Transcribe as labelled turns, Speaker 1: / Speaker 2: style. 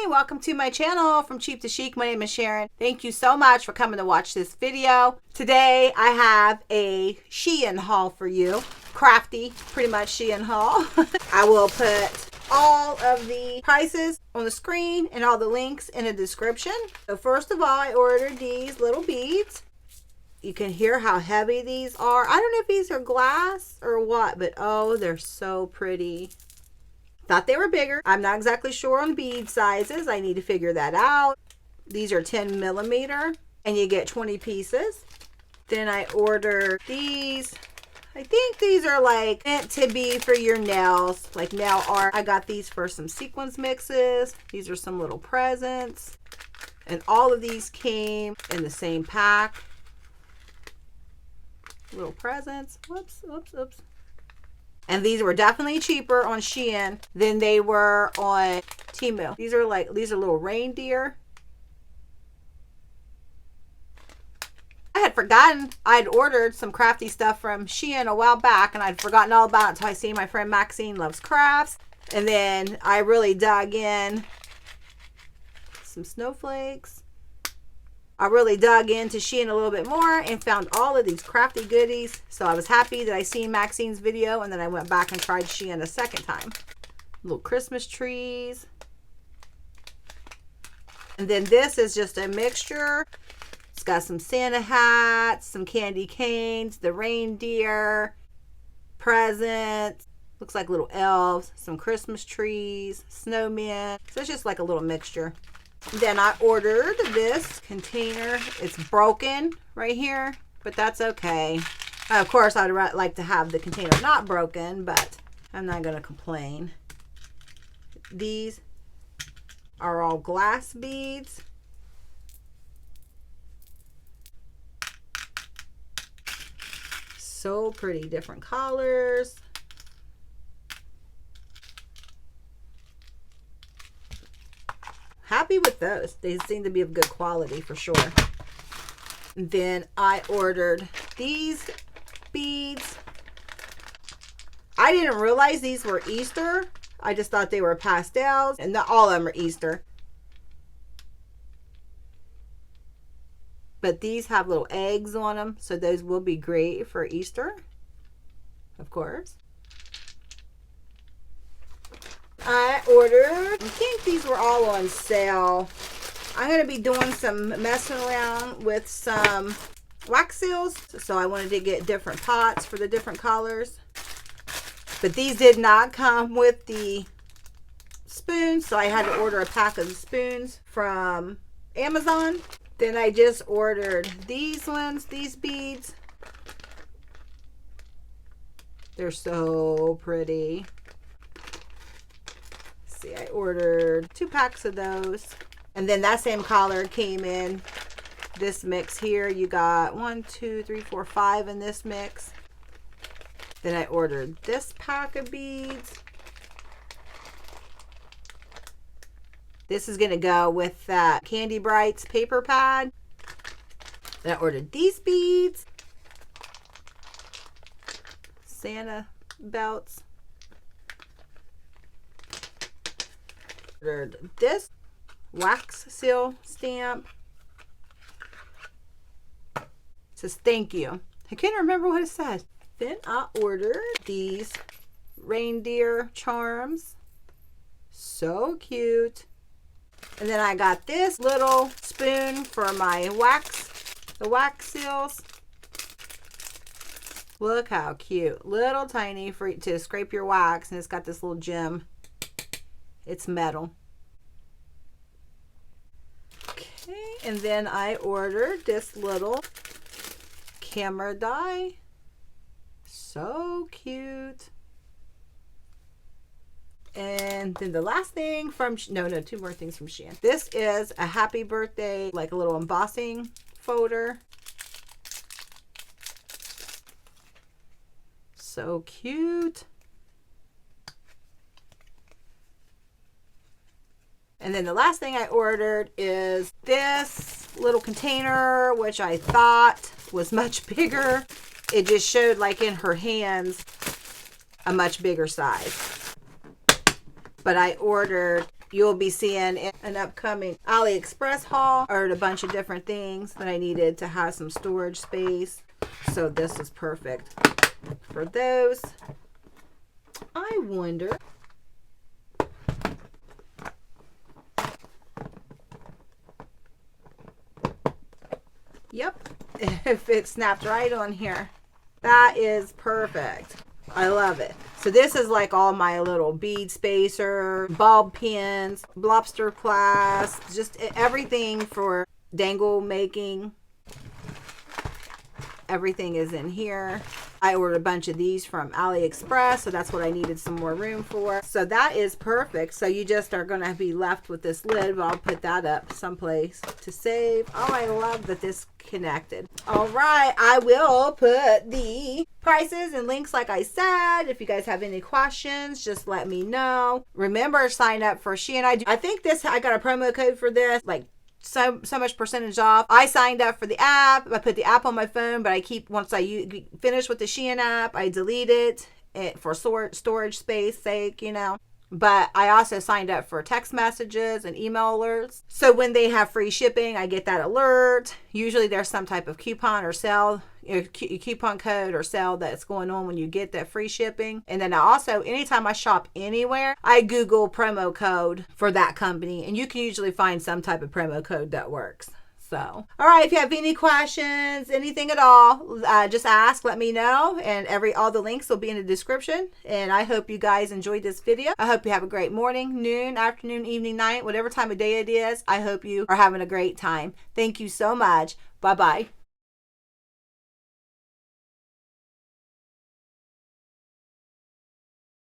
Speaker 1: welcome to my channel From Cheap to Chic. My name is Sharon. Thank you so much for coming to watch this video. Today I have a SHEIN haul for you. Crafty, pretty much SHEIN haul. I will put all of the prices on the screen and all the links in the description. So first of all, I ordered these little beads. You can hear how heavy these are. I don't know if these are glass or what, but oh, they're so pretty. Thought they were bigger. I'm not exactly sure on bead sizes. I need to figure that out. These are 10 millimeter and you get 20 pieces. Then I ordered these. I think these are like meant to be for your nails, like nail art. I got these for some sequins mixes. These are some little presents. And all of these came in the same pack. Little presents. Whoops, oops, oops. And these were definitely cheaper on SHEIN than they were on Temu. These are little reindeer. I had forgotten I'd ordered some crafty stuff from SHEIN a while back, and I'd forgotten all about it until I seen my friend Maxine Loves Crafts. And then I really dug in. Some snowflakes. I really dug into SHEIN a little bit more and found all of these crafty goodies. So I was happy that I seen Maxine's video, and then I went back and tried SHEIN a second time. Little Christmas trees. And then this is just a mixture. It's got some Santa hats, some candy canes, the reindeer, presents. Looks like little elves, some Christmas trees, snowmen. So it's just like a little mixture. Then I ordered this container. It's broken right here, but that's okay. Of course, I'd like to have the container not broken, but I'm not going to complain. These are all glass beads. So pretty, different colors. Happy with those. They seem to be of good quality for sure. And then I ordered these beads. I didn't realize these were Easter. I just thought they were pastels, and not all of them are Easter. But these have little eggs on them, so those will be great for Easter, of course. I ordered, I think these were all on sale. I'm going to be doing some messing around with some wax seals. So I wanted to get different pots for the different colors. But these did not come with the spoons, so I had to order a pack of the spoons from Amazon. Then I just ordered these ones, these beads. They're so pretty. See, I ordered 2 packs of those, and then that same color came in this mix here. You got 1, 2, 3, 4, 5 in this mix. Then I ordered this pack of beads. This is going to go with that Candy Brights paper pad. Then I ordered these beads, Santa belts. Ordered this wax seal stamp. It says thank you. I can't remember what it says. Then I ordered these Reindeer Charms. So cute. And then I got this little spoon for my the wax seals. Look how cute. Little tiny for to scrape your wax, and it's got this little gem. It's metal. Okay, and then I ordered this little camera die. So cute. And then the last thing from, no, 2 more things from SHEIN. This is a happy birthday, like a little embossing folder. So cute. And then the last thing I ordered is this little container, which I thought was much bigger. It just showed like in her hands a much bigger size. But I ordered you'll be seeing in an upcoming AliExpress haul. I ordered a bunch of different things that I needed to have some storage space. So this is perfect for those. I wonder. Yep, if it snapped right on here. That is perfect. I love it. So this is like all my little bead spacer, bulb pins, lobster clasps, just everything for dangle making. Everything is in here. I ordered a bunch of these from AliExpress, so that's what I needed some more room for. So that is perfect. So you just are going to be left with this lid, but I'll put that up someplace to save. Oh, I love that this connected. All right, I will put the prices and links like I said. If you guys have any questions, just let me know. Remember, sign up for SHEIN. I think I got a promo code for this, like so much percentage off. I signed up for the app. I put the app on my phone, but I keep, once I finish with the SHEIN app, I delete it for storage space sake, you know. But I also signed up for text messages and email alerts. So when they have free shipping, I get that alert. Usually there's some type of coupon or sale, coupon code or sale that's going on when you get that free shipping. And then I also, anytime I shop anywhere, I Google promo code for that company. And you can usually find some type of promo code that works. So, all right, if you have any questions, anything at all, just ask, let me know, and all the links will be in the description. And I hope you guys enjoyed this video. I hope you have a great morning, noon, afternoon, evening, night, whatever time of day it is. I hope you are having a great time. Thank you so much. Bye-bye.